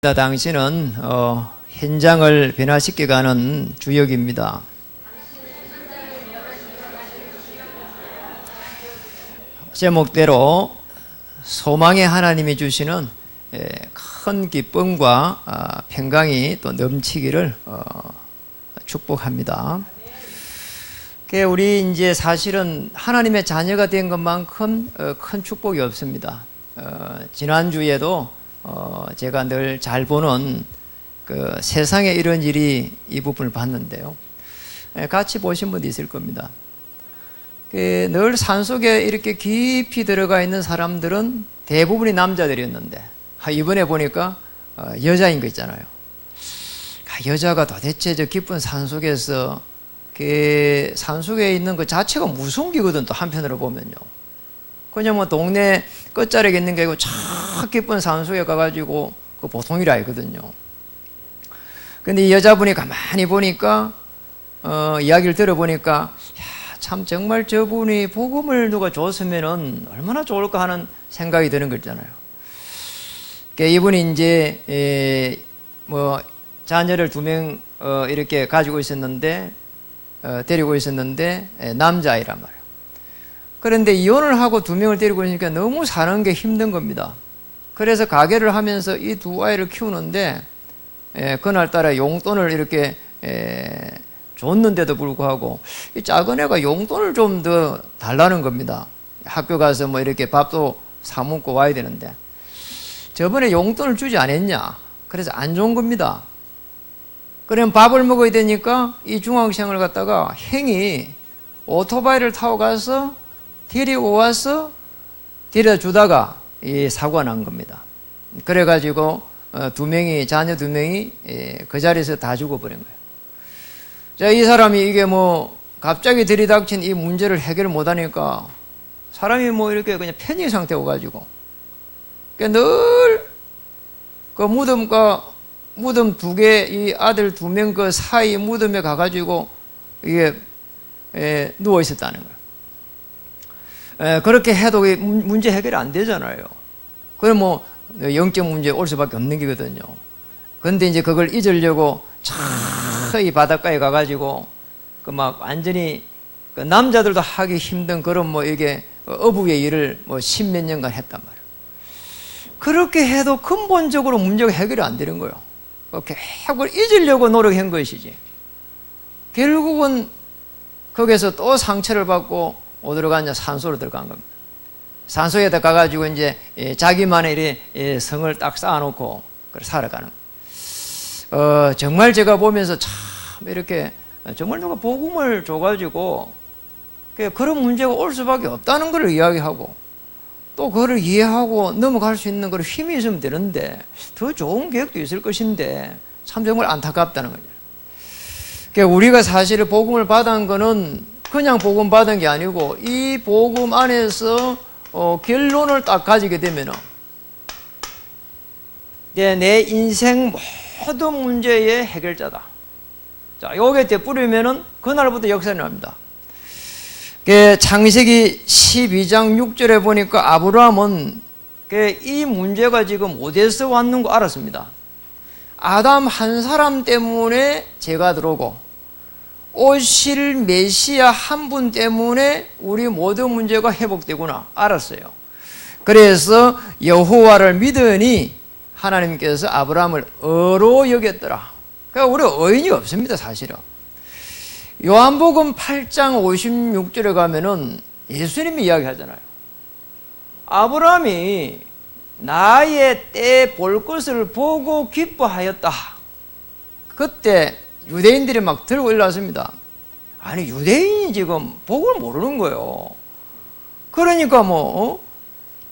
당신은 현장을 변화시켜가는 주역입니다. 제목대로 소망의 하나님이 주시는 큰 기쁨과 평강이 또 넘치기를 축복합니다. 우리 이제 사실은 하나님의 자녀가 된 것만큼 큰 축복이 없습니다. 지난주에도 제가 늘 잘 보는 그 세상에 이런 일이 이 부분을 봤는데요. 같이 보신 분도 있을 겁니다. 늘 산속에 이렇게 깊이 들어가 있는 사람들은 대부분이 남자들이었는데 이번에 보니까 여자인 거 있잖아요. 여자가 도대체 저 깊은 산속에서 그 산속에 있는 그 자체가 무성기거든. 또 한편으로 보면요. 그냥 뭐 동네 끝자락에 있는 게 아니고 저 깊은 산속에 가가지고 그 보통이라 했거든요. 근데 이 여자분이 가만히 보니까 이야기를 들어보니까 참 정말 저분이 복음을 누가 줬으면은 얼마나 좋을까 하는 생각이 드는 거 있잖아요. 이분이 이제 뭐 자녀를 2명 이렇게 가지고 있었는데 데리고 있었는데 남자아이란 말이에요. 그런데 이혼을 하고 2명을 데리고 있으니까 너무 사는 게 힘든 겁니다. 그래서 가게를 하면서 이 2아이를 키우는데 그날따라 용돈을 이렇게 줬는데도 불구하고 이 작은 애가 용돈을 좀 더 달라는 겁니다. 학교 가서 뭐 이렇게 밥도 사 먹고 와야 되는데 저번에 용돈을 주지 않았냐. 그래서 안 준 겁니다. 그러면 밥을 먹어야 되니까 이 중학생을 갖다가 형이 오토바이를 타고 가서 데리고 와서 데려다 주다가 이 사고가 난 겁니다. 그래가지고 자녀 2명이 그 자리에서 다 죽어버린 거예요. 자, 이 사람이 이게 뭐 갑자기 들이닥친 이 문제를 해결을 못하니까 사람이 뭐 이렇게 그냥 패닉 상태 오가지고 늘 그 무덤 2개, 이 아들 2명 그 사이 무덤에 가가지고 이게 누워 있었다는 거예요. 그렇게 해도 문제 해결이 안 되잖아요. 그럼 뭐 영적 문제 올 수밖에 없는 거거든요. 그런데 이제 그걸 잊으려고 이 바닷가에 가가지고 그 막 완전히 그 남자들도 하기 힘든 그런 뭐 이게 어부의 일을 뭐 10몇 년간 했단 말이에요. 그렇게 해도 근본적으로 문제가 해결이 안 되는 거예요. 그걸 잊으려고 노력한 것이지. 결국은 거기서 또 상처를 받고 어디로 갔냐? 산소로 들어간 겁니다. 산소에다 가가지고 이제 자기만의 성을 딱 쌓아놓고 살아가는 거예요. 정말 제가 보면서 참 이렇게 정말 누가 복음을 줘가지고 그런 문제가 올 수밖에 없다는 걸 이야기하고 또 그걸 이해하고 넘어갈 수 있는 그런 힘이 있으면 되는데 더 좋은 계획도 있을 것인데 참 정말 안타깝다는 거죠. 우리가 사실 복음을 받은 거는 그냥 복음 받은 게 아니고 이 복음 안에서 결론을 딱 가지게 되면은 내 인생 모든 문제의 해결자다. 자, 요게 되뿌리면은 그날부터 역사가 납니다. 창세기 12장 6절에 보니까 아브라함은 이 문제가 지금 어디서 왔는 거 알았습니다. 아담 한 사람 때문에 죄가 들어오고 오실 메시아 한 분 때문에 우리 모든 문제가 회복되구나 알았어요. 그래서 여호와를 믿으니 하나님께서 아브라함을 어로 여겼더라. 그러니까 우리 어인이 없습니다. 사실은 요한복음 8장 56절에 가면은 예수님이 이야기하잖아요. 아브라함이 나의 때 볼 것을 보고 기뻐하였다. 그때 유대인들이 막 들고 일어났습니다. 아니 유대인이 지금 복을 모르는 거예요. 그러니까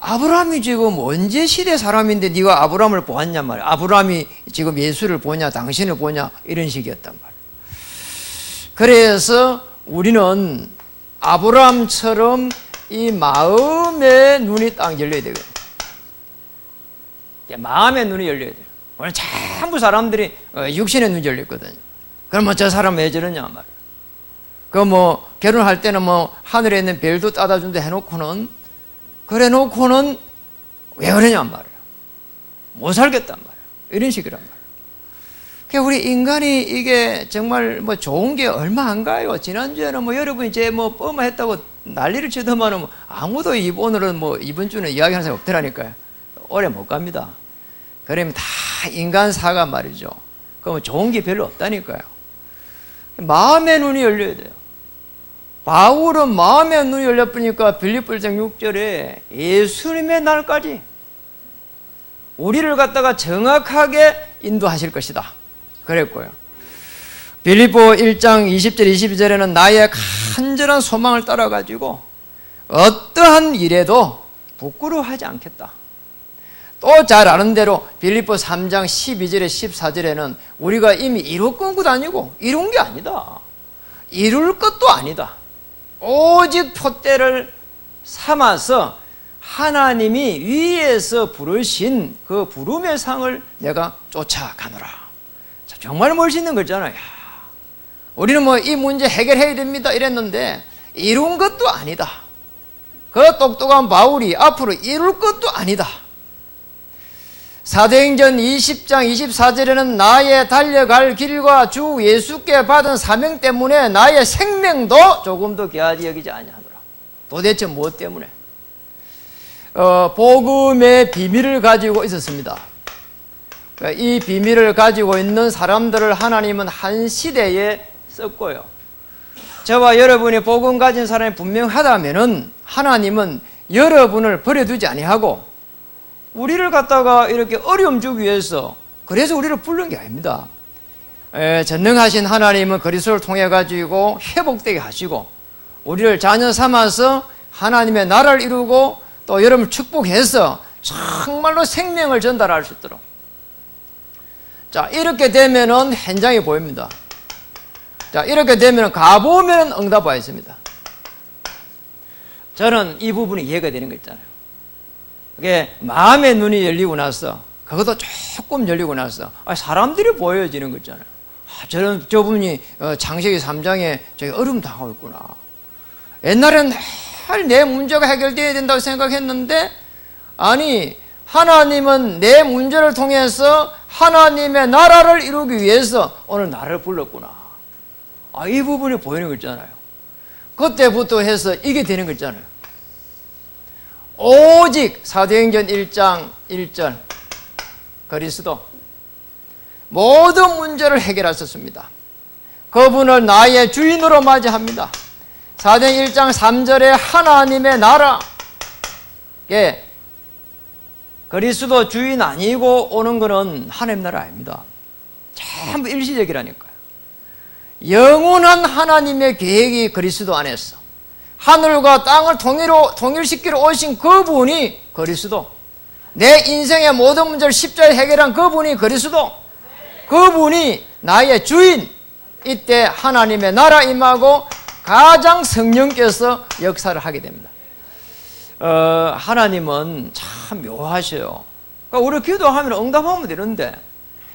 아브라함이 지금 언제 시대 사람인데 네가 아브라함을 보았냔 말이야. 아브라함이 지금 예수를 보냐 당신을 보냐 이런 식이었단 말이야. 그래서 우리는 아브라함처럼 이 마음의 눈이 딱 열려야 되거든요. 마음의 눈이 열려야 돼요. 오늘 전부 사람들이 육신의 눈이 열렸거든요. 그러면 저 사람 왜 저러냐 말이에요. 결혼할 때는 하늘에 있는 별도 따다 준다 해놓고는 그래 놓고는 왜 그러냐 말이에요. 못 살겠단 말이에요. 이런 식이란 말이에요. 그러니까 우리 인간이 이게 정말 뭐 좋은 게 얼마 안 가요. 지난주에는 뭐 여러분이 제 뭐 뻔했다고 난리를 치더만은 뭐 아무도 오늘은 뭐 이번 주는 이야기하는 사람이 없더라니까요. 오래 못 갑니다. 그러면 다 인간사가 말이죠. 그러면 좋은 게 별로 없다니까요. 마음의 눈이 열려야 돼요. 바울은 마음의 눈이 열려보니까 빌립보 1장 6절에 예수님의 날까지 우리를 갖다가 정확하게 인도하실 것이다 그랬고요. 빌립보 1장 20절 22절에는 나의 간절한 소망을 따라가지고 어떠한 일에도 부끄러워하지 않겠다. 또 잘 아는 대로 빌립보 3장 12절에 14절에는 우리가 이미 이뤘건 것 아니고 이룬 게 아니다. 이룰 것도 아니다. 오직 표대를 삼아서 하나님이 위에서 부르신 그 부름의 상을 내가 쫓아가노라. 정말 멋있는 거잖아요. 우리는 뭐 이 문제 해결해야 됩니다 이랬는데 이룬 것도 아니다. 그 똑똑한 바울이 앞으로 이룰 것도 아니다. 사도행전 20장 24절에는 나의 달려갈 길과 주 예수께 받은 사명 때문에 나의 생명도 조금 더 귀하지 여기지 아니하노라. 도대체 무엇 때문에? 복음의 비밀을 가지고 있었습니다. 이 비밀을 가지고 있는 사람들을 하나님은 한 시대에 썼고요. 저와 여러분이 복음 가진 사람이 분명하다면은 하나님은 여러분을 버려두지 아니하고 우리를 갖다가 이렇게 어려움 주기 위해서 그래서 우리를 부른 게 아닙니다. 전능하신 하나님은 그리스도를 통해 가지고 회복되게 하시고 우리를 자녀 삼아서 하나님의 나라를 이루고 또 여러분을 축복해서 정말로 생명을 전달할 수 있도록. 자, 이렇게 되면은 현장이 보입니다. 자, 이렇게 되면은 가보면 응답와 있습니다. 저는 이 부분이 이해가 되는 거 있잖아요. 그게 마음의 눈이 열리고 나서 그것도 조금 열리고 나서 사람들이 보여지는 거 있잖아요. 저분이 창세기 3장에 저기 어려움 당하고 있구나. 옛날엔 내 문제가 해결되어야 된다고 생각했는데 아니 하나님은 내 문제를 통해서 하나님의 나라를 이루기 위해서 오늘 나를 불렀구나. 이 부분이 보이는 거 있잖아요. 그때부터 해서 이게 되는 거 있잖아요. 오직 사도행전 1장 1절 그리스도 모든 문제를 해결하셨습니다. 그분을 나의 주인으로 맞이합니다. 사도행전 1장 3절에 하나님의 나라 그리스도 주인 아니고 오는 것은 하나님 나라 아닙니다. 전부 일시적이라니까요. 영원한 하나님의 계획이 그리스도 안에서 하늘과 땅을 통일시키러 오신 그분이 그리스도, 내 인생의 모든 문제를 십자가에 해결한 그분이 그리스도, 그분이 나의 주인. 이때 하나님의 나라 임하고 가장 성령께서 역사를 하게 됩니다. 하나님은 참 묘하셔요. 그러니까 우리 기도하면 응답하면 되는데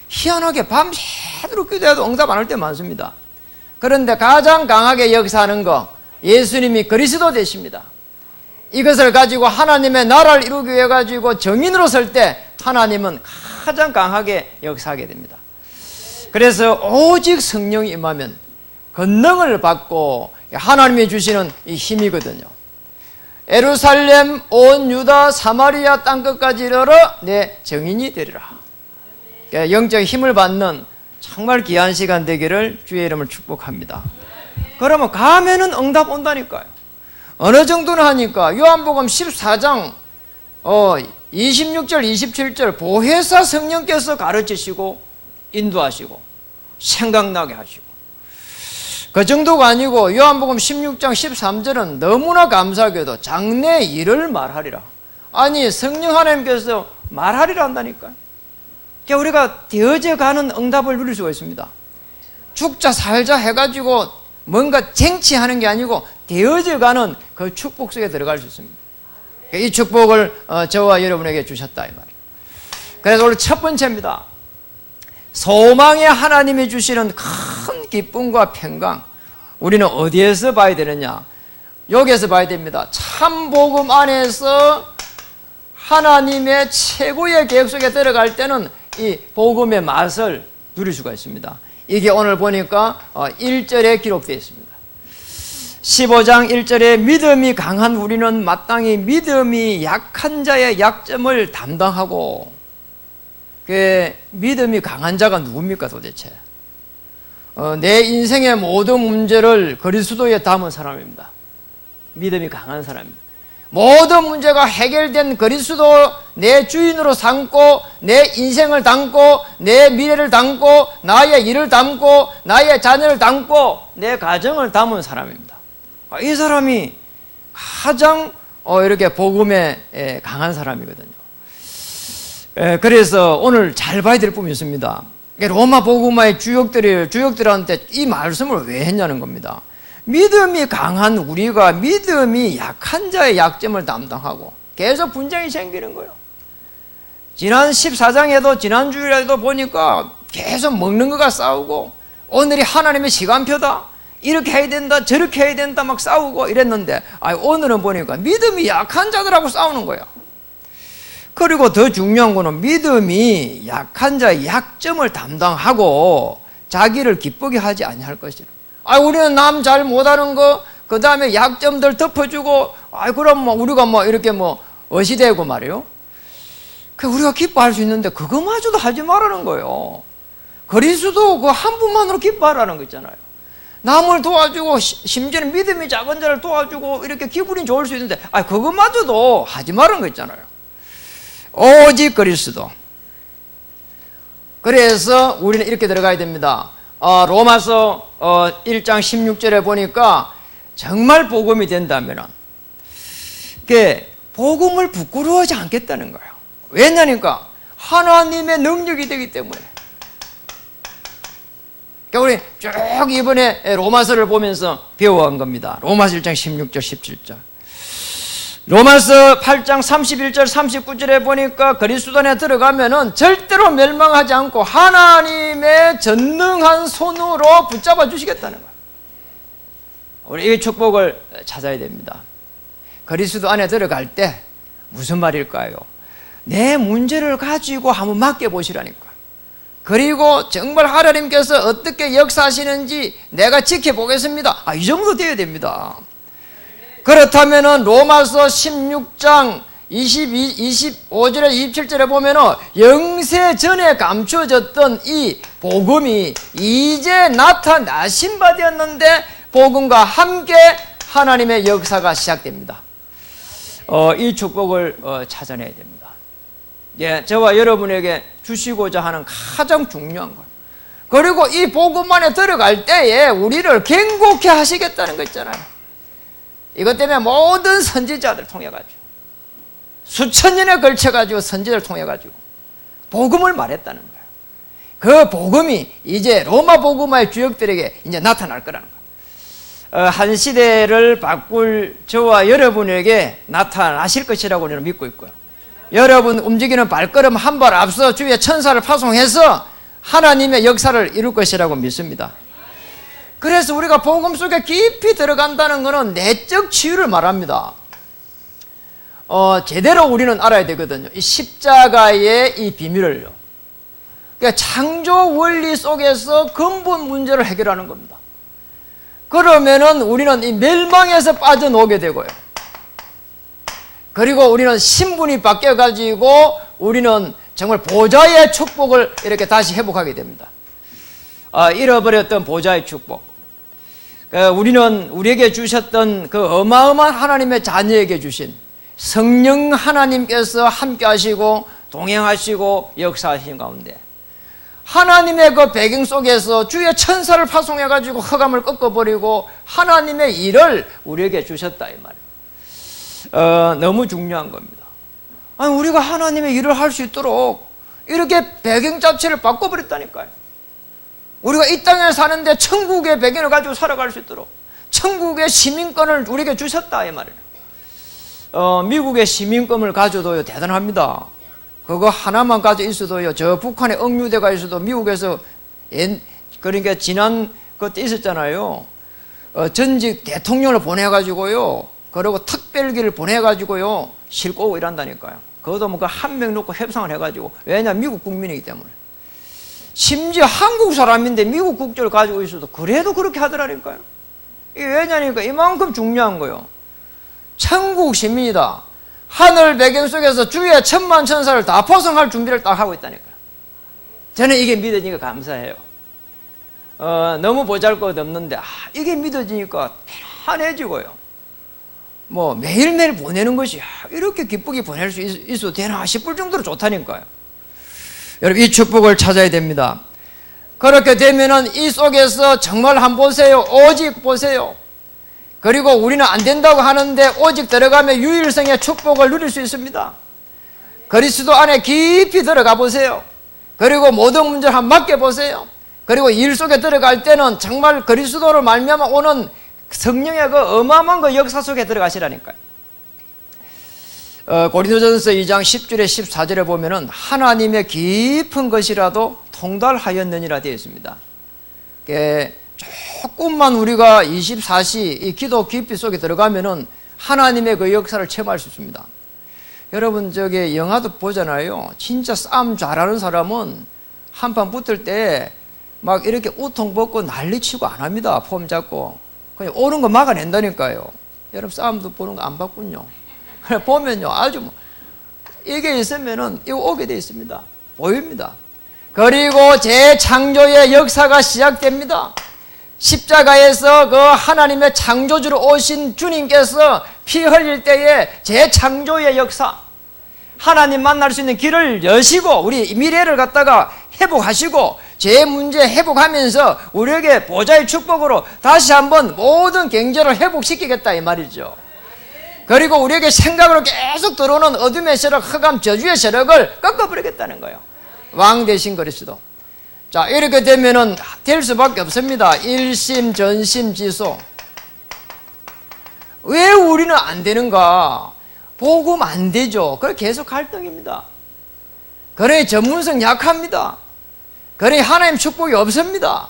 희한하게 밤새도록 기도해도 응답 안 할 때 많습니다. 그런데 가장 강하게 역사하는 거 예수님이 그리스도 되십니다. 이것을 가지고 하나님의 나라를 이루기 위해 가지고 정인으로 설 때 하나님은 가장 강하게 역사하게 됩니다. 그래서 오직 성령이 임하면 권능을 받고 하나님이 주시는 이 힘이거든요. 예루살렘 온 유다 사마리아 땅끝까지 이르러 내 정인이 되리라. 영적 힘을 받는 정말 귀한 시간 되기를 주의 이름을 축복합니다. 그러면 가면은 응답 온다니까요. 어느 정도는 하니까 요한복음 14장 26절 27절 보혜사 성령께서 가르치시고 인도하시고 생각나게 하시고 그 정도가 아니고 요한복음 16장 13절은 너무나 감사하게도 장래 일을 말하리라. 아니 성령 하나님께서 말하리라 한다니까요. 우리가 되어져 가는 응답을 누릴 수가 있습니다. 죽자 살자 해가지고 뭔가 쟁취하는 게 아니고 되어져 가는 그 축복 속에 들어갈 수 있습니다. 이 축복을 저와 여러분에게 주셨다 이 말이에요. 그래서 오늘 첫 번째입니다. 소망의 하나님이 주시는 큰 기쁨과 평강. 우리는 어디에서 봐야 되느냐? 여기에서 봐야 됩니다. 참 복음 안에서 하나님의 최고의 계획 속에 들어갈 때는 이 복음의 맛을 누릴 수가 있습니다. 이게 오늘 보니까 1절에 기록되어 있습니다. 15장 1절에 믿음이 강한 우리는 마땅히 믿음이 약한 자의 약점을 담당하고, 그 믿음이 강한 자가 누굽니까 도대체? 내 인생의 모든 문제를 그리스도에 담은 사람입니다. 믿음이 강한 사람입니다. 모든 문제가 해결된 그리스도 내 주인으로 삼고, 내 인생을 담고, 내 미래를 담고, 나의 일을 담고, 나의 자녀를 담고, 내 가정을 담은 사람입니다. 이 사람이 가장 이렇게 복음에 강한 사람이거든요. 그래서 오늘 잘 봐야 될 부분이 있습니다. 로마 복음화의 주역들한테 이 말씀을 왜 했냐는 겁니다. 믿음이 강한 우리가 믿음이 약한 자의 약점을 담당하고 계속 분쟁이 생기는 거예요. 지난 14장에도 지난주일에도 보니까 계속 먹는 거가 싸우고, 오늘이 하나님의 시간표다, 이렇게 해야 된다 저렇게 해야 된다 막 싸우고 이랬는데, 오늘은 보니까 믿음이 약한 자들하고 싸우는 거예요. 그리고 더 중요한 거는 믿음이 약한 자의 약점을 담당하고 자기를 기쁘게 하지 아니할 것이라. 우리는 남 잘 못하는 거, 그 다음에 약점들 덮어주고, 그럼 우리가 이렇게 어시되고 말이에요. 우리가 기뻐할 수 있는데 그거마저도 하지 말라는 거예요. 그리스도 그 한 분만으로 기뻐하라는 거 있잖아요. 남을 도와주고, 심지어는 믿음이 작은 자를 도와주고 이렇게 기분이 좋을 수 있는데, 그것마저도 하지 말라는 거 있잖아요. 오직 그리스도. 그래서 우리는 이렇게 들어가야 됩니다. 로마서 1장 16절에 보니까 정말 복음이 된다면 복음을 부끄러워하지 않겠다는 거예요. 왜냐니까 하나님의 능력이 되기 때문에. 우리 쭉 이번에 로마서를 보면서 배워간 겁니다. 로마서 1장 16절 17절, 로마서 8장 31절 39절에 보니까 그리스도 안에 들어가면은 절대로 멸망하지 않고 하나님의 전능한 손으로 붙잡아 주시겠다는 거예요. 우리 이 축복을 찾아야 됩니다. 그리스도 안에 들어갈 때 무슨 말일까요? 내 문제를 가지고 한번 맡겨보시라니까. 그리고 정말 하나님께서 어떻게 역사하시는지 내가 지켜보겠습니다. 이 정도 되어야 됩니다. 그렇다면은 로마서 16장 25절에 27절에 보면은 영세 전에 감추어졌던 이 복음이 이제 나타나신 바 되었는데 복음과 함께 하나님의 역사가 시작됩니다. 이 축복을 찾아내야 됩니다. 저와 여러분에게 주시고자 하는 가장 중요한 것. 그리고 이 복음 안에 들어갈 때에 우리를 견고케 하시겠다는 거 있잖아요. 이것 때문에 모든 선지자들 통해가지고 수천 년에 걸쳐가지고 선지자를 통해가지고 복음을 말했다는 거예요. 그 복음이 이제 로마 복음화의 주역들에게 이제 나타날 거라는 거예요. 한 시대를 바꿀 저와 여러분에게 나타나실 것이라고 저는 믿고 있고요. 여러분 움직이는 발걸음 한 발 앞서 주위에 천사를 파송해서 하나님의 역사를 이룰 것이라고 믿습니다. 그래서 우리가 복음 속에 깊이 들어간다는 것은 내적 치유를 말합니다. 제대로 우리는 알아야 되거든요. 이 십자가의 이 비밀을요. 그러니까 창조 원리 속에서 근본 문제를 해결하는 겁니다. 그러면은 우리는 이 멸망에서 빠져나오게 되고요. 그리고 우리는 신분이 바뀌어가지고 우리는 정말 보좌의 축복을 이렇게 다시 회복하게 됩니다. 잃어버렸던 보좌의 축복. 우리는 우리에게 주셨던 그 어마어마한 하나님의 자녀에게 주신 성령 하나님께서 함께 하시고 동행하시고 역사하신 가운데 하나님의 그 배경 속에서 주의 천사를 파송해가지고 흑암을 꺾어버리고 하나님의 일을 우리에게 주셨다 이 말이에요. 너무 중요한 겁니다. 우리가 하나님의 일을 할 수 있도록 이렇게 배경 자체를 바꿔버렸다니까요. 우리가 이 땅에 사는데 천국의 배경을 가지고 살아갈 수 있도록 천국의 시민권을 우리에게 주셨다 이 말이에요. 미국의 시민권을 가져도요 대단합니다. 그거 하나만 가지고 있어도요 저 북한에 억류대가 있어도 미국에서 그러니까 지난 그때 있었잖아요. 전직 대통령을 보내가지고요, 그리고 특별기를 보내가지고요 싣고 오고 이란다니까요. 그것도 뭐 그 한 명 놓고 협상을 해가지고, 왜냐, 미국 국민이기 때문에. 심지어 한국 사람인데 미국 국적을 가지고 있어도 그래도 그렇게 하더라니까요. 이게 왜냐니까 이만큼 중요한 거예요. 천국 시민이다. 하늘 배경 속에서 주의 천만 천사를 다 포성할 준비를 딱 하고 있다니까요. 저는 이게 믿어지니까 감사해요. 너무 보잘것없는데 이게 믿어지니까 편해지고요. 뭐 매일매일 보내는 것이 이렇게 기쁘게 보낼 수 있어도 되나 싶을 정도로 좋다니까요. 여러분, 이 축복을 찾아야 됩니다. 그렇게 되면은 이 속에서 정말 한번 보세요. 오직 보세요. 그리고 우리는 안 된다고 하는데 오직 들어가면 유일성의 축복을 누릴 수 있습니다. 그리스도 안에 깊이 들어가 보세요. 그리고 모든 문제를 한번 맡겨보세요. 그리고 일 속에 들어갈 때는 정말 그리스도로 말미암아 오는 성령의 그 어마어마한 그 역사 속에 들어가시라니까요. 고린도전서 2장 10절에 14절에 보면은 하나님의 깊은 것이라도 통달하였느니라 되어 있습니다. 조금만 우리가 24시 이 기도 깊이 속에 들어가면은 하나님의 그 역사를 체험할 수 있습니다. 여러분, 저기 영화도 보잖아요. 진짜 싸움 잘하는 사람은 한판 붙을 때 막 이렇게 우통 벗고 난리치고 안 합니다. 폼 잡고 그냥 오는 거 막아낸다니까요. 여러분, 싸움도 보는 거 안 봤군요. 그래 보면요, 아주 뭐 이게 있으면은 이거 오게 돼 있습니다. 보입니다. 그리고 재창조의 역사가 시작됩니다. 십자가에서 그 하나님의 창조주로 오신 주님께서 피 흘릴 때에 재창조의 역사, 하나님 만날 수 있는 길을 여시고 우리 미래를 갖다가 회복하시고 제 문제 회복하면서 우리에게 보좌의 축복으로 다시 한번 모든 경제를 회복시키겠다 이 말이죠. 그리고 우리에게 생각으로 계속 들어오는 어둠의 세력, 흑암, 저주의 세력을 꺾어버리겠다는 거예요. 왕 대신 그리스도. 자, 이렇게 되면은 될 수밖에 없습니다. 일심, 전심, 지소. 왜 우리는 안 되는가? 복음 안 되죠. 그래 계속 갈등입니다. 그래 전문성 약합니다. 그래 하나님 축복이 없습니다.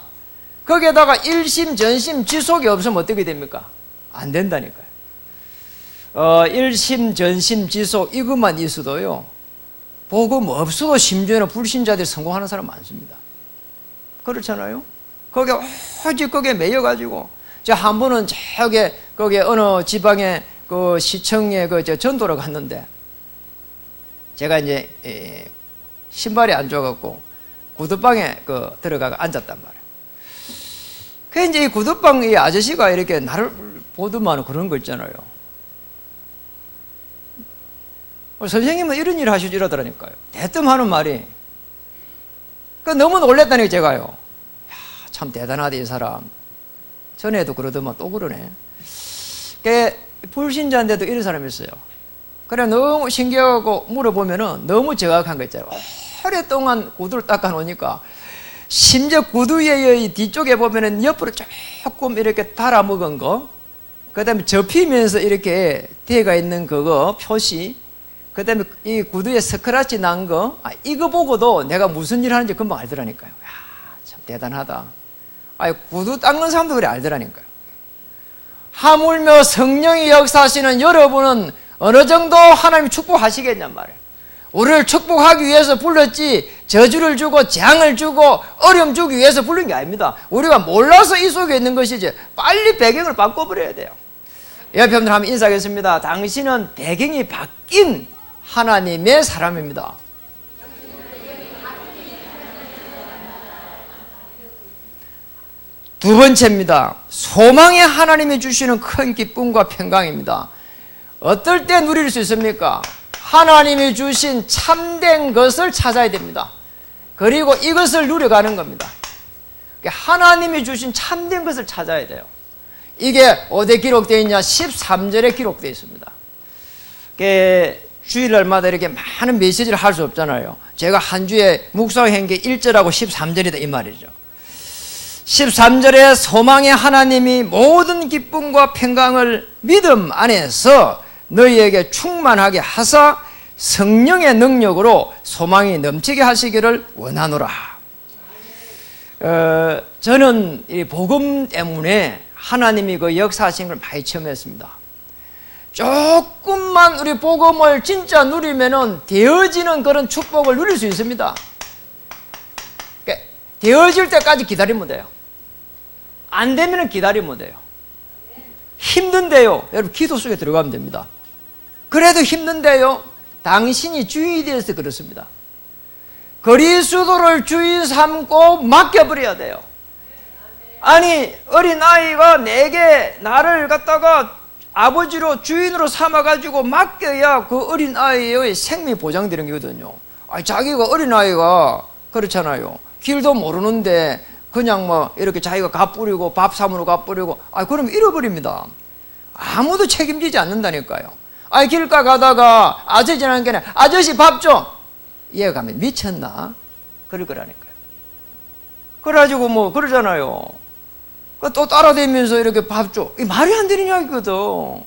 거기에다가 일심, 전심, 지속이 없으면 어떻게 됩니까? 안 된다니까요. 일심, 전심, 지속 이것만 있어도요, 복음 없어도 심지어는 불신자들이 성공하는 사람 많습니다. 그렇잖아요. 거기에 오직 거기에 매여가지고, 제가 한 번은 거기 어느 지방의 그 시청에 전도를 갔는데, 제가 이제 신발이 안 좋아갖고 구두방에 들어가가 앉았단 말이에요. 그 이제 이 구두방 이 아저씨가 이렇게 나를 보더만 그런 거 있잖아요. 선생님은 이런 일 하시지 이러더라니까요. 대뜸 하는 말이. 너무 놀랬다니까 제가요. 야, 참 대단하다 이 사람. 전에도 그러더만 또 그러네. 불신자인데도 이런 사람이 있어요. 그래 너무 신기하고 물어보면은 너무 정확한 거 있잖아요. 오랫동안 구두를 닦아 놓으니까 심지어 구두의 뒤쪽에 보면은 옆으로 조금 이렇게 달아먹은 거, 그 다음에 접히면서 이렇게 되어가 있는 그거 표시, 그 다음에 이 구두에 스크래치 난 거, 이거 보고도 내가 무슨 일 하는지 금방 알더라니까요. 야, 참 대단하다. 구두 닦는 사람도 그래 알더라니까요. 하물며 성령이 역사하시는 여러분은 어느 정도 하나님 축복하시겠냔 말이에요. 우리를 축복하기 위해서 불렀지 저주를 주고 재앙을 주고 어려움 주기 위해서 부른 게 아닙니다. 우리가 몰라서 이 속에 있는 것이지 빨리 배경을 바꿔버려야 돼요. 옆에 분들 한번 인사하겠습니다. 당신은 배경이 바뀐 하나님의 사람입니다. 두 번째입니다. 소망의 하나님이 주시는 큰 기쁨과 평강입니다. 어떨 때 누릴 수 있습니까? 하나님이 주신 참된 것을 찾아야 됩니다. 그리고 이것을 누려가는 겁니다. 하나님이 주신 참된 것을 찾아야 돼요. 이게 어디에 기록되어 있냐? 13절에 기록되어 있습니다. 주일날마다 이렇게 많은 메시지를 할 수 없잖아요. 제가 한 주에 묵상한 게 1절하고 13절이다 이 말이죠. 13절에 소망의 하나님이 모든 기쁨과 평강을 믿음 안에서 너희에게 충만하게 하사 성령의 능력으로 소망이 넘치게 하시기를 원하노라. 저는 이 복음 때문에 하나님이 그 역사하신 걸 많이 체험했습니다. 조금만 우리 복음을 진짜 누리면은 되어지는 그런 축복을 누릴 수 있습니다. 그러니까 되어질 때까지 기다리면 돼요. 안 되면은 기다리면 돼요. 힘든데요. 여러분 기도 속에 들어가면 됩니다. 그래도 힘든데요. 당신이 주인이 되어서 그렇습니다. 그리스도를 주인 삼고 맡겨버려야 돼요. 아니 어린아이가 내게 나를 갖다가 아버지로 주인으로 삼아가지고 맡겨야 그 어린아이의 생명이 보장되는 거거든요. 아니 자기가 어린아이가 그렇잖아요. 길도 모르는데 그냥 뭐 이렇게 자기가 값 뿌리고 밥 사무로 값 뿌리고 그럼 잃어버립니다. 아무도 책임지지 않는다니까요. 길가 가다가 아저씨 지나는 게 아저씨 밥 줘. 얘가 가면 미쳤나? 그럴 거라니까요. 그래가지고 뭐 그러잖아요. 또 따라다니면서 이렇게 밥 줘. 이 말이 안 되는 이야기거든.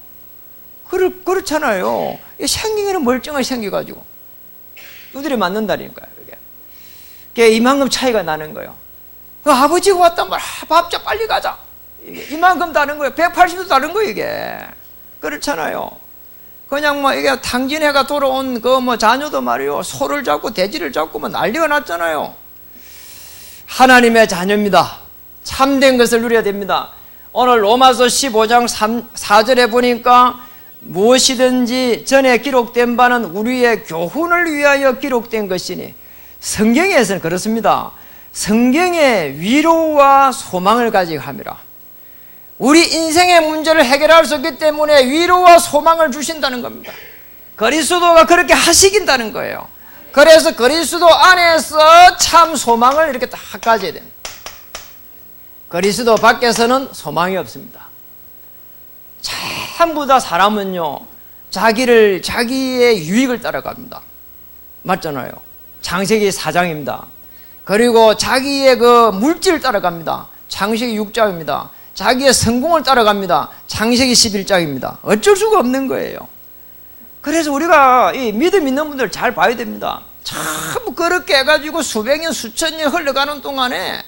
그렇잖아요. 생기기는 멀쩡하게 생겨가지고 두드려 맞는다니까요. 이게 이만큼 차이가 나는 거예요. 그 아버지가 왔단 말이야. 밥 줘, 빨리 가자. 이만큼 다른 거예요. 180도 다른 거예요, 이게. 그렇잖아요. 그냥 뭐 이게 탕진해가 돌아온 그 뭐 자녀도 말이요. 소를 잡고 돼지를 잡고 뭐 난리가 났잖아요. 하나님의 자녀입니다. 참된 것을 누려야 됩니다. 오늘 로마서 15장 4절에 보니까 무엇이든지 전에 기록된 바는 우리의 교훈을 위하여 기록된 것이니 성경에서는 그렇습니다. 성경에 위로와 소망을 가지고 함이라. 우리 인생의 문제를 해결할 수 없기 때문에 위로와 소망을 주신다는 겁니다. 그리스도가 그렇게 하시긴다는 거예요. 그래서 그리스도 안에서 참 소망을 이렇게 딱 가져야 됩니다. 그리스도 밖에서는 소망이 없습니다. 전부 다 사람은요, 자기의 유익을 따라갑니다. 맞잖아요. 창세기 4장입니다. 그리고 자기의 그 물질을 따라갑니다. 창세기 6장입니다. 자기의 성공을 따라갑니다. 창세기 11장입니다. 어쩔 수가 없는 거예요. 그래서 우리가 이 믿음 있는 분들 잘 봐야 됩니다. 참 그렇게 해가지고 수백 년, 수천 년 흘러가는 동안에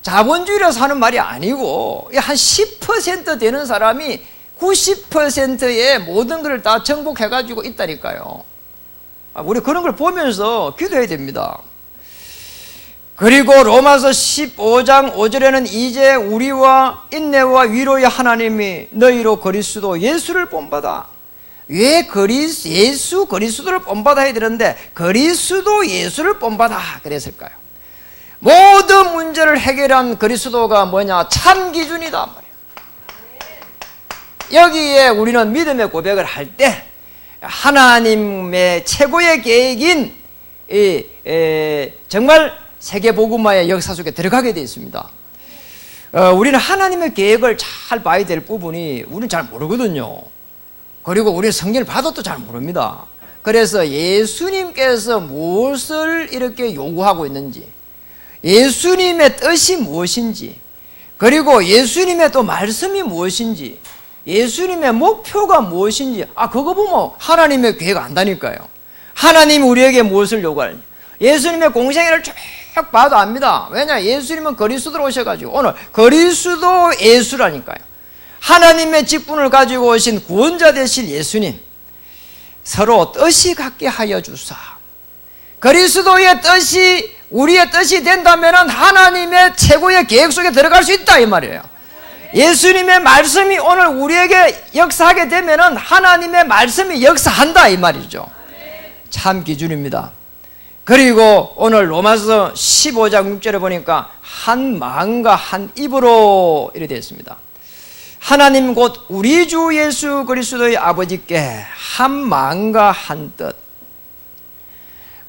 자본주의라 사는 말이 아니고 한 10% 되는 사람이 90%의 모든 것을 다 정복해가지고 있다니까요. 우리 그런 걸 보면서 기도해야 됩니다. 그리고 로마서 15장 5절에는 이제 우리와 인내와 위로의 하나님이 너희로 그리스도 예수를 본받아. 왜 예수 그리스도를 본받아야 되는데 그리스도 예수를 본받아 그랬을까요? 모든 문제를 해결한 그리스도가 뭐냐? 참 기준이다 말이에요. 여기에 우리는 믿음의 고백을 할 때 하나님의 최고의 계획인 정말 세계복음화의 역사 속에 들어가게 되어 있습니다. 우리는 하나님의 계획을 잘 봐야 될 부분이 우리는 잘 모르거든요. 그리고 우리는 성경을 봐도 또 잘 모릅니다. 그래서 예수님께서 무엇을 이렇게 요구하고 있는지, 예수님의 뜻이 무엇인지, 그리고 예수님의 또 말씀이 무엇인지, 예수님의 목표가 무엇인지, 그거 보면 하나님의 계획 안다니까요. 하나님이 우리에게 무엇을 요구하는지. 예수님의 공생애를 쭉 봐도 압니다. 왜냐? 예수님은 그리스도로 오셔가지고 오늘 그리스도 예수라니까요. 하나님의 직분을 가지고 오신 구원자 되실 예수님, 서로 뜻이 같게 하여 주사. 그리스도의 뜻이 우리의 뜻이 된다면 하나님의 최고의 계획 속에 들어갈 수 있다 이 말이에요. 예수님의 말씀이 오늘 우리에게 역사하게 되면 하나님의 말씀이 역사한다 이 말이죠. 참 기준입니다. 그리고 오늘 로마서 15장 6절에 보니까 한 마음과 한 입으로 이렇게 되어 있습니다. 하나님 곧 우리 주 예수 그리스도의 아버지께 한 마음과 한 뜻.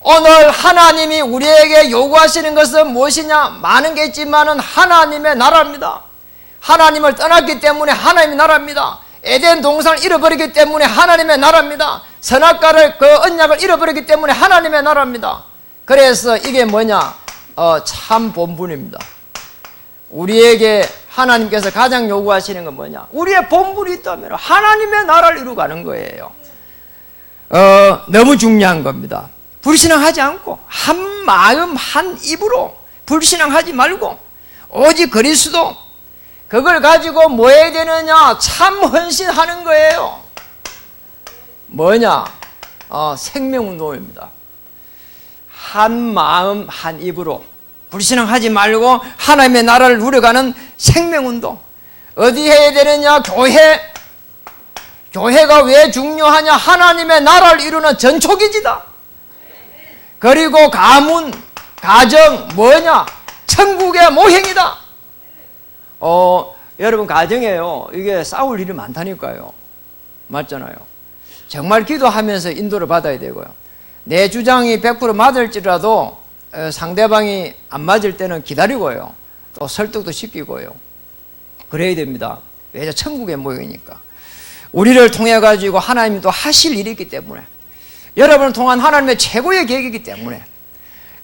오늘 하나님이 우리에게 요구하시는 것은 무엇이냐? 많은 게 있지만은 하나님의 나라입니다. 하나님을 떠났기 때문에 하나님의 나라입니다. 에덴 동산을 잃어버리기 때문에 하나님의 나라입니다. 선악과를 그 언약을 잃어버리기 때문에 하나님의 나라입니다. 그래서 이게 뭐냐? 참 본분입니다. 우리에게 하나님께서 가장 요구하시는 건 뭐냐? 우리의 본분이 있다면 하나님의 나라를 이루가는 거예요. 너무 중요한 겁니다. 불신앙하지 않고 한 마음 한 입으로 불신앙하지 말고 오직 그리스도, 그걸 가지고 뭐 해야 되느냐? 참 헌신하는 거예요. 뭐냐? 생명운동입니다. 한 마음 한 입으로 불신앙하지 말고 하나님의 나라를 누려가는 생명운동. 어디 해야 되느냐? 교회가 왜 중요하냐? 하나님의 나라를 이루는 전초기지다. 그리고 가문, 가정 뭐냐? 천국의 모형이다. 여러분 가정에요, 이게 싸울 일이 많다니까요. 맞잖아요. 정말 기도하면서 인도를 받아야 되고요. 내 주장이 100% 맞을지라도 상대방이 안 맞을 때는 기다리고요. 또 설득도 시키고요. 그래야 됩니다. 왜? 천국의 모형이니까. 우리를 통해 가지고 하나님이 또 하실 일이 있기 때문에, 여러분을 통한 하나님의 최고의 계획이기 때문에,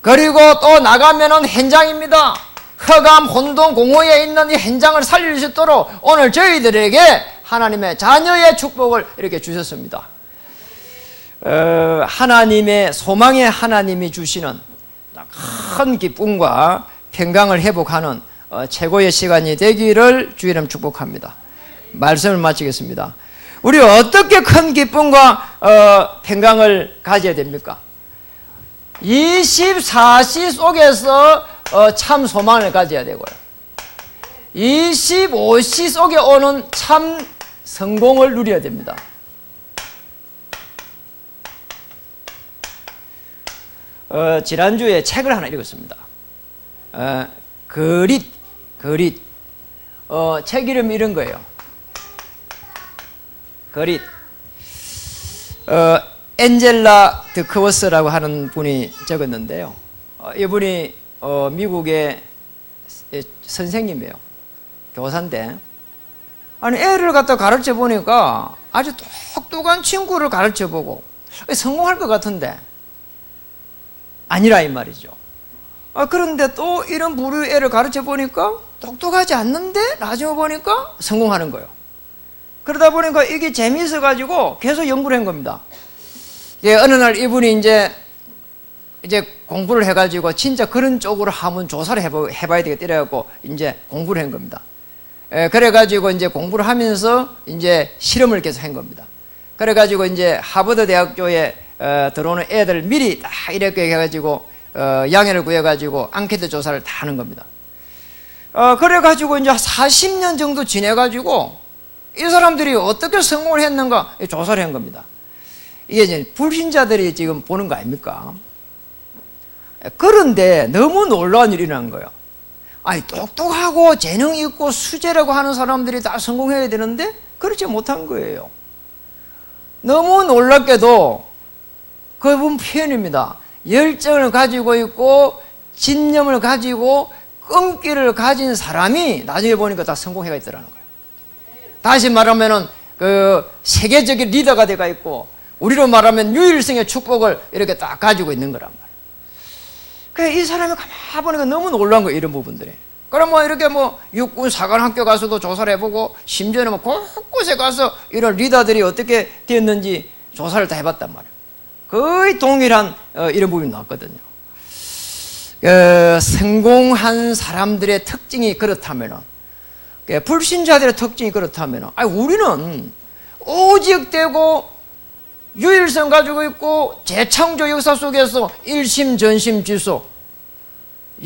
그리고 또 나가면은 현장입니다. 흑암, 혼돈, 공허에 있는 이 현장을 살릴 수 있도록 오늘 저희들에게 하나님의 자녀의 축복을 이렇게 주셨습니다. 하나님의 소망의 하나님이 주시는 큰 기쁨과 평강을 회복하는 최고의 시간이 되기를 주 이름 축복합니다. 말씀을 마치겠습니다. 우리 어떻게 큰 기쁨과 평강을 가져야 됩니까? 24시 속에서 참 소망을 가져야 되고요. 25시 속에 오는 참 성공을 누려야 됩니다. 지난주에 책을 하나 읽었습니다. 그릿. 책 이름이 이런 거예요. 그릿. 엔젤라 드크워스라고 하는 분이 적었는데요. 이분이 미국의 선생님이에요. 교사인데, 아니 애를 갖다 가르쳐 보니까 아주 똑똑한 친구를 가르쳐 보고 성공할 것 같은데 아니라 이 말이죠. 그런데 또 이런 부류의 애를 가르쳐 보니까 똑똑하지 않는데 나중에 보니까 성공하는 거예요. 그러다 보니까 이게 재미있어 가지고 계속 연구를 한 겁니다. 예, 어느 날 이분이 이제 공부를 해가지고 진짜 그런 쪽으로 한번 조사를 해봐야 되겠다 이래갖고 이제 공부를 한 겁니다. 그래가지고 이제 공부를 하면서 이제 실험을 계속 한 겁니다. 그래가지고 이제 하버드 대학교에 들어오는 애들 미리 다 이렇게 해가지고 양해를 구해가지고 앙케이트 조사를 다 하는 겁니다. 그래가지고 이제 40년 정도 지내가지고 이 사람들이 어떻게 성공을 했는가 조사를 한 겁니다. 이게 이제 불신자들이 지금 보는 거 아닙니까? 그런데 너무 놀라운 일이 난 거예요. 아니, 똑똑하고 재능 있고 수재라고 하는 사람들이 다 성공해야 되는데 그렇지 못한 거예요. 너무 놀랍게도 그분 표현입니다. 열정을 가지고 있고 진념을 가지고 끈기를 가진 사람이 나중에 보니까 다 성공해가 있더라는 거예요. 다시 말하면은 그 세계적인 리더가 돼가 있고, 우리로 말하면 유일성의 축복을 이렇게 딱 가지고 있는 거란 말이에요. 그래서 이 사람이 가만히 보니까 너무 놀란 거예요, 이런 부분들이. 그럼 뭐 이렇게 뭐 육군 사관학교 가서도 조사를 해보고, 심지어는 뭐 곳곳에 가서 이런 리더들이 어떻게 되었는지 조사를 다 해봤단 말이에요. 거의 동일한 이런 부분이 나왔거든요. 성공한 사람들의 특징이 그렇다면은, 불신자들의 특징이 그렇다면은, 우리는 오직 되고 유일성 가지고 있고 재창조 역사 속에서 일심전심지속,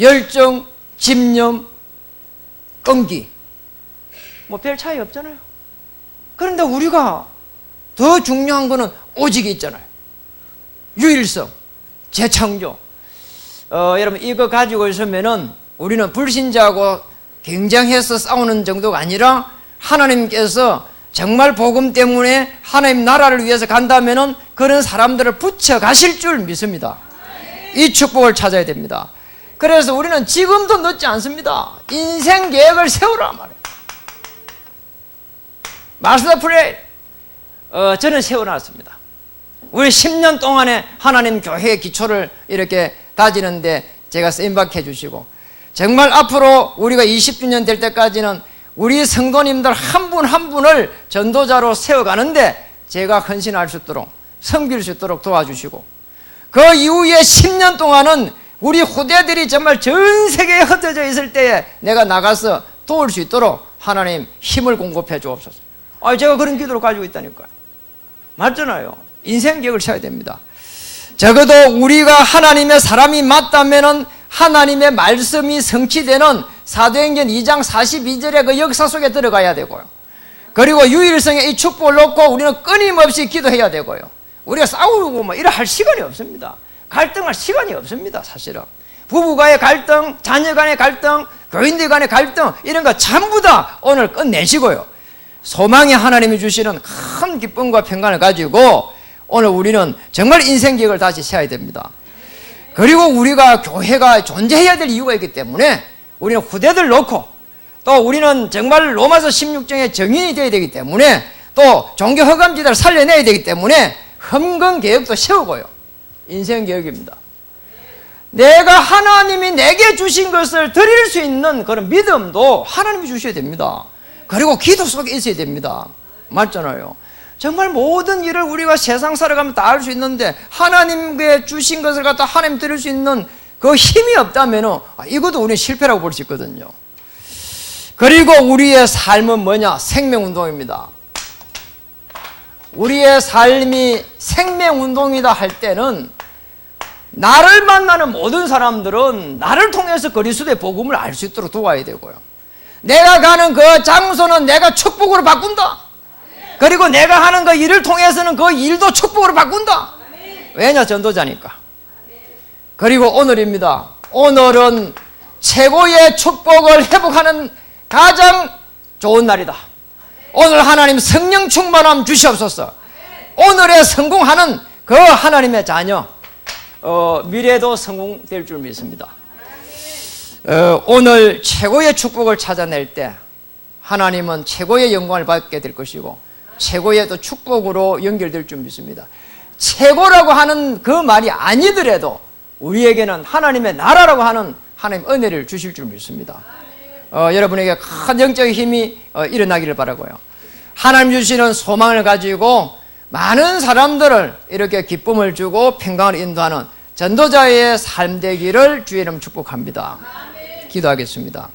열정, 집념, 끈기, 뭐 별 차이 없잖아요. 그런데 우리가 더 중요한 거는 오직이 있잖아요. 유일성, 재창조. 여러분 이거 가지고 있으면은 우리는 불신자하고 경쟁해서 싸우는 정도가 아니라 하나님께서 정말 복음 때문에 하나님 나라를 위해서 간다면은 그런 사람들을 붙여 가실 줄 믿습니다. 이 축복을 찾아야 됩니다. 그래서 우리는 지금도 늦지 않습니다. 인생 계획을 세우라 말이에요. 마스터 프레이, 저는 세워놨습니다. 우리 10년 동안에 하나님 교회의 기초를 이렇게 다지는데 제가 쓰임받게 해주시고, 정말 앞으로 우리가 20주년 될 때까지는 우리 성도님들 한 분 한 분을 전도자로 세워가는데 제가 헌신할 수 있도록, 섬길 수 있도록 도와주시고, 그 이후에 10년 동안은 우리 후대들이 정말 전 세계에 흩어져 있을 때에 내가 나가서 도울 수 있도록 하나님 힘을 공급해 주옵소서. 제가 그런 기도를 가지고 있다니까요. 맞잖아요. 인생 계획을 세워야 됩니다. 적어도 우리가 하나님의 사람이 맞다면은 하나님의 말씀이 성취되는 사도행전 2장 42절의 그 역사 속에 들어가야 되고요. 그리고 유일성의 이 축복을 놓고 우리는 끊임없이 기도해야 되고요. 우리가 싸우고 뭐 이래 할 시간이 없습니다. 갈등할 시간이 없습니다. 사실은 부부간의 갈등, 자녀 간의 갈등, 교인들 간의 갈등 이런 거 전부 다 오늘 끝내시고요. 소망의 하나님이 주시는 큰 기쁨과 평강을 가지고 오늘 우리는 정말 인생 계획을 다시 세워야 됩니다. 그리고 우리가 교회가 존재해야 될 이유가 있기 때문에 우리는 후대들 놓고 또 우리는 정말 로마서 16장의 정인이 되어야 되기 때문에 또 종교 허감지대를 살려내야 되기 때문에 헌금 계획도 세우고요. 인생 계획입니다. 내가 하나님이 내게 주신 것을 드릴 수 있는 그런 믿음도 하나님이 주셔야 됩니다. 그리고 기도 속에 있어야 됩니다. 맞잖아요. 정말 모든 일을 우리가 세상 살아가면 다 할 수 있는데 하나님께 주신 것을 갖다 하나님 드릴 수 있는 그 힘이 없다면 이것도 우리는 실패라고 볼 수 있거든요. 그리고 우리의 삶은 뭐냐? 생명운동입니다. 우리의 삶이 생명운동이다 할 때는 나를 만나는 모든 사람들은 나를 통해서 그리스도의 복음을 알 수 있도록 도와야 되고요. 내가 가는 그 장소는 내가 축복으로 바꾼다. 그리고 내가 하는 그 일을 통해서는 그 일도 축복으로 바꾼다. 왜냐? 전도자니까. 그리고 오늘입니다. 오늘은 최고의 축복을 회복하는 가장 좋은 날이다. 오늘 하나님 성령 충만함 주시옵소서. 오늘에 성공하는 그 하나님의 자녀 미래도 성공될 줄 믿습니다. 오늘 최고의 축복을 찾아낼 때 하나님은 최고의 영광을 받게 될 것이고 최고의 또 축복으로 연결될 줄 믿습니다. 최고라고 하는 그 말이 아니더라도 우리에게는 하나님의 나라라고 하는 하나님 은혜를 주실 줄 믿습니다. 여러분에게 큰 영적인 힘이 일어나기를 바라고요. 하나님 주시는 소망을 가지고 많은 사람들을 이렇게 기쁨을 주고 평강을 인도하는 전도자의 삶 되기를 주의 이름 축복합니다. 기도하겠습니다.